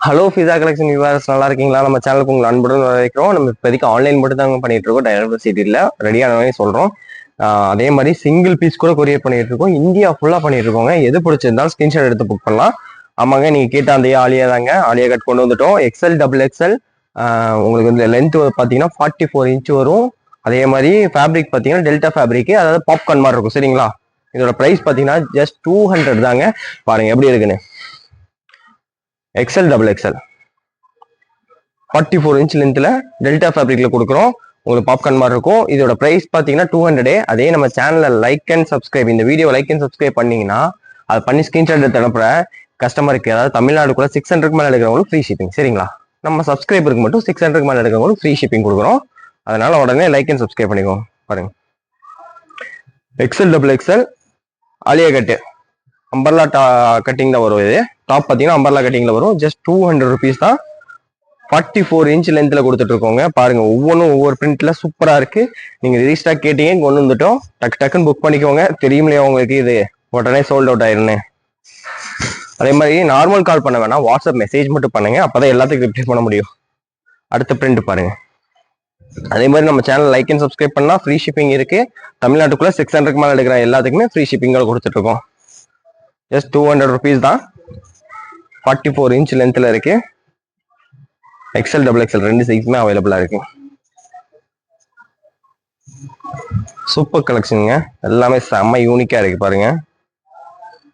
Hello Fiza collection viewers, நல்லா இருக்கீங்களா? நம்ம சேனலுக்கு உங்களை அன்புடன் வரவேற்கிறோம். நம்ம இப்போதைக்கு ஆன்லைன் மட்டும் தாங்க பண்ணிட்டு இருக்கோம். டைரக்ட் சிட்டியில் ரெடியானவே சொல்றோம். அதே மாதிரி சிங்கிள் பீஸ் கூட கொரியர் பண்ணிட்டு இருக்கோம். இந்தியா ஃபுல்லா பண்ணிட்டு இருக்கோங்க. எது பிடிச்சிருந்தாலும் ஸ்கிரீன்ஷாட் எடுத்து புக் பண்ணலாம். ஆமாங்க, நீங்க கேட்ட அந்த ஆலியா தாங்க. ஆலியா கட் கொண்டு வந்துட்டோம். XL double XL. உங்களுக்கு இந்த லென்த் பார்த்தீங்கன்னா 44 இன்ச் வரும். அதே மாதிரி ஃபேப்ரிக் பார்த்தீங்கன்னா டெல்டா ஃபேப்ரிக், அதாவது பாப்கார்ன் மாதிரி இருக்கும். சரிங்களா? இதோட பிரைஸ் பார்த்தீங்கன்னா ஜஸ்ட் 200 தாங்க. பாருங்க எப்படி இருக்குன்னு. எக்ஸ்எல் டபுள் எக்ஸ்எல் 44 இன்ச் லென்த்ல டெல்டா ஃபேப்ரிக்ல கொடுக்குறோம். உங்களுக்கு பாப்கார்ன் மாதிரி இருக்கும். இதோட பிரைஸ் பார்த்தீங்கன்னா 200. அதே நம்ம சேனல்ல லைக் அண்ட் சப்ஸ்கிரைப், இந்த வீடியோ லைக் அண்ட் சப்ஸ்கிரைப் பண்ணீங்கன்னா அது பண்ணி ஸ்கிரீன்ஷாட் எடுத்து அனுப்புற கஸ்டமருக்கு, அதாவது தமிழ்நாடுக்குள்ள 600க்கு மேலே எடுக்கிறவங்களுக்கு ஃப்ரீ ஷிப்பிங். சரிங்களா? நம்ம சப்ஸ்கிரைபருக்கு மட்டும் 600க்கு மேலே எடுக்கிறவங்களுக்கு ஃப்ரீ ஷிப்பிங் கொடுக்குறோம். அதனால உடனே லைக் அண்ட் சப்ஸ்கிரைப் பண்ணிக்கோங்க. பாருங்க, எக்ஸ்எல் டபுள் எக்ஸ்எல் ஆலியா கட்டு அம்பர்லா கட்டிங்ல வரும். இது டாப் பார்த்தீங்கன்னா அம்பர்லா கட்டிங்ல வரும். ஜஸ்ட் 200 ருபீஸ் தான். 44 இன்ச் லென்த்ல கொடுத்துட்டு இருக்கோங்க. பாருங்க, ஒவ்வொன்றும் ஒவ்வொரு பிரிண்ட்ல சூப்பரா இருக்கு. நீங்க ரீஸ்டாக் கேட்டீங்க, கொண்டு வந்துட்டோம். டக்குன்னு புக் பண்ணிக்கோங்க. தெரியுமில்லையா உங்களுக்கு, இது உடனே சோல்ட் அவுட் ஆயிருன்னு. அதே மாதிரி நார்மல் கால் பண்ண வேணாம், வாட்ஸ்அப் மெசேஜ் மட்டும் பண்ணுங்க. அப்பதான் எல்லாத்துக்கும் ரிப்ளை பண்ண முடியும். அடுத்த பிரிண்ட் பாருங்க. அதே மாதிரி நம்ம சேனல் லைக் அண்ட் சப்ஸ்கிரைப் பண்ணா ஃப்ரீ ஷிப்பிங் இருக்கு. தமிழ்நாட்டுக்குள்ள 600க்கு மேலே எடுக்கிற எல்லாத்துக்குமே ஃப்ரீ ஷிப்பிங் கொடுத்துட்டு இருக்கோம். ஜஸ்ட் 200 ருபீஸ் தான். 44 இன்ச் லென்த்ல இருக்கு. எக்ஸ்எல் டபுள் எக்ஸ்எல் ரெண்டு சைஸுமே அவைலபிளா இருக்கு. சூப்பர் கலெக்ஷனுங்க. எல்லாமே செம்ம யூனிக்கா இருக்கு. பாருங்க,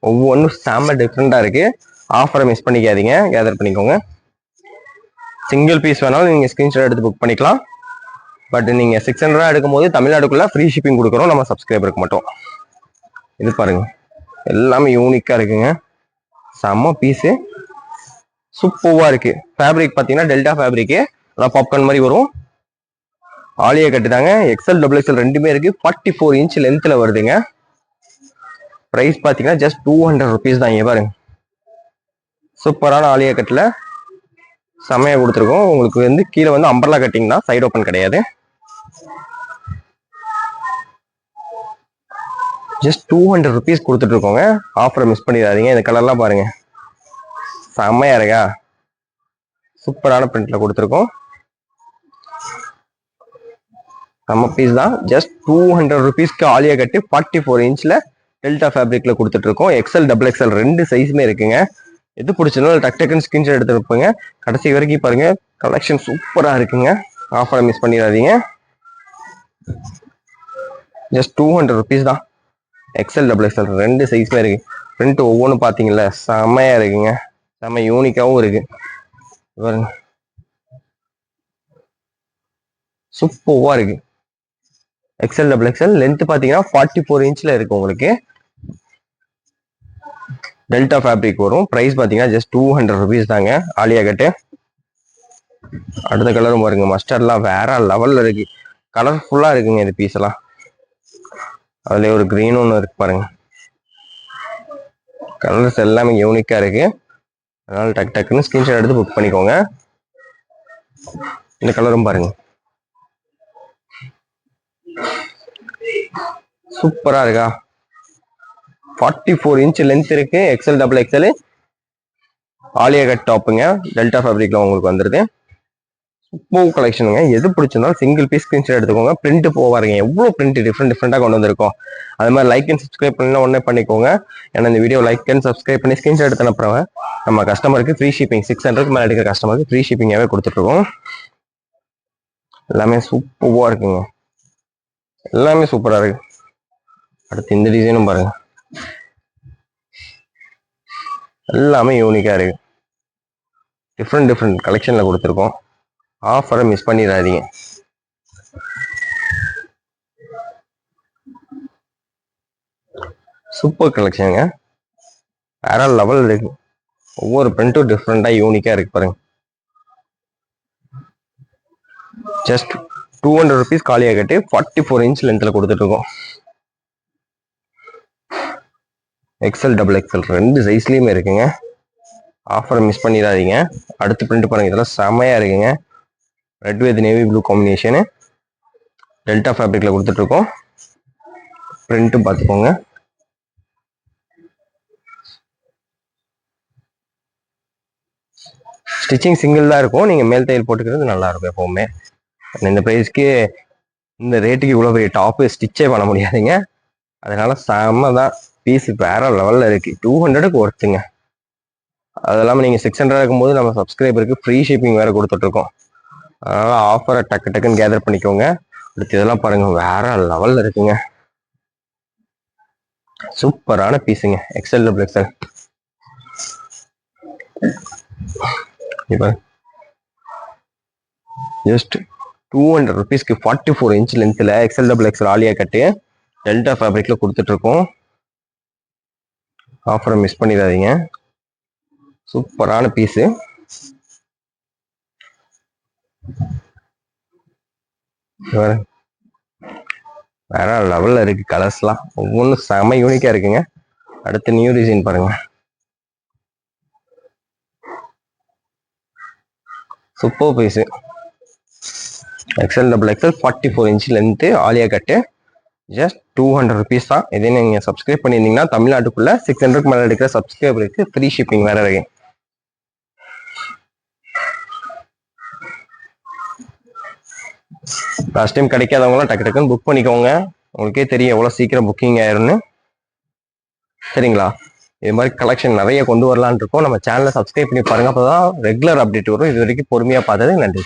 ஒவ்வொன்றும் செம்ம டிஃப்ரெண்டா இருக்கு. ஆஃபரை மிஸ் பண்ணிக்காதீங்க, கேதர் பண்ணிக்கோங்க. சிங்கிள் பீஸ் வேணாலும் நீங்க ஸ்கிரீன்ஷாட் எடுத்து புக் பண்ணிக்கலாம். பட் நீங்க 600 எடுக்கும் போது தமிழ்நாடுக்குள்ள ஃப்ரீ ஷிப்பிங் கொடுக்குறோம், நம்ம சப்ஸ்கிரைபருக்கு மட்டும். இது பாருங்க, எல்லாமே யூனிக்கா இருக்குங்க. செம்ம பீஸு, சூப்பர்வா இருக்கு. ஃபேப்ரிக் பார்த்தீங்கன்னா டெல்டா ஃபேப்ரிக்கு, அதான் பாப்கார்ன் மாதிரி வரும். ஆலியா கட்டுதாங்க. எக்ஸ்எல் டபுள் எக்ஸ்எல் ரெண்டுமே இருக்கு. 44 இன்ச் லென்த்ல வருதுங்க. பிரைஸ் பார்த்தீங்கன்னா ஜஸ்ட் 200 ருபீஸ் தான். இங்க பாருங்க, சூப்பரான ஆலியா கட்டில் செம்மையா கொடுத்துருக்கோம். உங்களுக்கு வந்து கீழே வந்து அம்பர்லா கட்டிங் தான், சைடு ஓப்பன் கிடையாது. ஜஸ்ட் 200 ருபீஸ் கொடுத்துட்டு இருக்கோங்க. ஆஃபரை மிஸ் பண்ணிடாதீங்க. இந்த கலர்லாம் பாருங்க, செம்மையா இருக்கா? சூப்பரான பிரிண்ட்ல கொடுத்துருக்கோம். நம்ம பீஸ் தான். ஜஸ்ட் 200 ருபீஸ்க்கு ஆலியா கட்டு 44 இன்ச்ல டெல்டா ஃபேப்ரிக்ல கொடுத்துட்டு இருக்கோம். எக்ஸ்எல் டபுள் எக்ஸ்எல் ரெண்டு சைஸுமே இருக்குங்க. எது பிடிச்சிருந்தாலும் டக்குன்னு ஸ்கிரீன்ஷாட் எடுத்து வைப்போங்க. கடைசி வரைக்கும் பாருங்க, கலெக்ஷன் சூப்பரா இருக்குங்க. ஆஃபரை மிஸ் பண்ணிடாதீங்க. ஜஸ்ட் 200 ருபீஸ் தான். எக்ஸ்எல் டபுள் எக்ஸ்எல் ரெண்டு சைஸ்ல இருக்கு. பிரிண்ட் ஒவ்வொன்றும் பார்த்தீங்களா, செம்மையா இருக்குங்க. செம்ம யூனிக்காவும் இருக்கு. பாருங்க, சூப்பர்வா இருக்கு. எக்ஸ்எல் டபுள் எக்ஸ்எல் லென்த் பார்த்தீங்கன்னா 44 இன்ச்ல இருக்கு. உங்களுக்கு டெல்டா ஃபேப்ரிக் வரும். பிரைஸ் பார்த்தீங்கன்னா ஜஸ்ட் 200 ருபீஸ் தாங்க. ஆலியா கட்டு. அடுத்த கலரும் பாருங்க, மஸ்டர்ட்லாம் வேற லெவல்ல இருக்கு. கலர்ஃபுல்லா இருக்குங்க இந்த பீஸ் எல்லாம். அதுல ஒரு கிரீன் ஒன்று இருக்கு பாருங்க. கலர்ஸ் எல்லாமே யூனிக்கா இருக்கு. அதனால டக்குன்னு ஸ்கிரீன்ஷாட் எடுத்து புக் பண்ணிக்கோங்க. இந்த கலரும் பாருங்க, சூப்பரா இருக்கா? 44 இன்ச் லென்த் இருக்கு. XL double XL Alia cut டாப்புங்க. டெல்டா ஃபேப்ரிக்ல உங்களுக்கு வந்துருது. சூப்பர் கலெக்ஷனுங்க. எது பிடிச்சிருந்தாலும் சிங்கிள் பீஸ் ஸ்கிரீன்ஷாட் எடுத்துக்கோங்க. பிரிண்ட் போவாருங்க, எவ்வளவு பிரிண்ட் டிஃப்ரெண்டா கொண்டு வந்திருக்கோம். அது மாதிரி லைக் அண்ட் சப்ஸ்கிரைப் பண்ணா உடனே பண்ணிக்கோங்க. ஏன்னா இந்த வீடியோ லைக் அண்ட் சப்ஸ்கிரைப் பண்ணி ஸ்கிரீன்ஷாட் எடுத்து அனுப்புறவங்க நம்ம கஸ்டமருக்கு ஃப்ரீ ஷிப்பிங், 600க்கு மேலே எடுக்கிற கஸ்டமருக்கு ஃப்ரீ ஷிப்பிங்காவே கொடுத்துட்டு இருக்கோம். எல்லாமே சூப்பர்வா இருக்குங்க. எல்லாமே சூப்பரா இருக்கு. அடுத்து இந்த டிசைனும் பாருங்க, எல்லாமே யூனிக்கா இருக்கு. டிஃப்ரெண்ட் கலெக்ஷன்ல கொடுத்துருக்கோம். ஆஃபரை மிஸ் பண்ணிடாதீங்க. சூப்பர் கலெக்ஷனுங்க, வேற லெவல் இருக்கு. ஒவ்வொரு பிரிண்ட்டும் டிஃப்ரெண்டா யூனிக்கா இருக்கு பாருங்க. ஜஸ்ட் 200 ருபீஸ் காலியா கட்டி 44 இன்ச் லென்த்ல கொடுத்துட்டு இருக்கோம். எக்ஸ்எல் டபுள் எக்ஸ்எல் ரெண்டு சைஸ்லயுமே இருக்குங்க. ஆஃபரை மிஸ் பண்ணிடாதீங்க. அடுத்து பிரிண்ட் பாருங்க, இதெல்லாம் செமையா இருக்குங்க. Red with navy blue combination Delta ஃபேப்ரிக்ல கொடுத்துட்டு இருக்கோம். பிரிண்ட்டும் பார்த்துக்கோங்க. ஸ்டிச்சிங் சிங்கிள் தான் இருக்கும். நீங்கள் மேல் தையல் போட்டுக்கிறது நல்லா இருக்கும் எப்பவுமே. இந்த ப்ரைஸ்க்கு இந்த ரேட்டுக்கு இவ்வளோ பெரிய டாப்பு ஸ்டிச்சே பண்ண முடியாதுங்க. அதனால செம்ம தான். பீஸ் வேற லெவலில் இருக்கு. 200க்கு ஒர்த்துங்க. அது இல்லாமல் நீங்கள் 600 இருக்கும்போது நம்ம சப்ஸ்கிரைபருக்கு ஃப்ரீ ஷிப்பிங் வேற கொடுத்துட்ருக்கோம். அதனால ஆஃபரை டக்கு டக்குன்னு கேதர் பண்ணிக்கோங்க. அடுத்து இதெல்லாம் பாருங்க, வேற லெவலில் இருக்குங்க. சூப்பரான பீஸுங்க. XL double XL. இப்போ ஜஸ்ட் 200 ருபீஸ்க்கு 44 இன்ச் லென்த்தில் XL double XL Alia cut Delta ஃபேப்ரிக்ல கொடுத்துட்ருக்கோம். ஆஃபரை மிஸ் பண்ணிடாதீங்க. சூப்பரான பீஸு. வேற லெவலில் இருக்கு. கலர்ஸ்லாம் ஒவ்வொன்றும் செம யூனிக்கா இருக்குங்க. அடுத்து நியூ டிசைன் பாருங்க. Super piece. XL double XL 44 inch length Alia cut just 200 rupees தான். இதே நீங்கள் சப்ஸ்கிரைப் பண்ணியிருந்தீங்கன்னா தமிழ்நாட்டுக்குள்ள 600க்கு மேலே எடுக்கிற சப்ஸ்கிரைபருக்கு ஃப்ரீ ஷிப்பிங் வேற இருக்கு. லாஸ்ட் டைம் கிடைக்காதவங்களாம் டக்கு டக்குன்னு புக் பண்ணிக்கோங்க. உங்களுக்கே தெரியும் எவ்வளோ சீக்கிரம் புக்கிங் ஆயிரும்னு. சரிங்களா? இது மாதிரி கலெக்ஷன் நிறைய கொண்டு வரலான் இருக்கோம். நம்ம சேனலை சப்ஸ்கிரைப் பண்ணி பாருங்க. அப்போதான் ரெகுலர் அப்டேட் வரும். இது வரைக்கும் பொறுமையாக பார்த்தது நன்றி.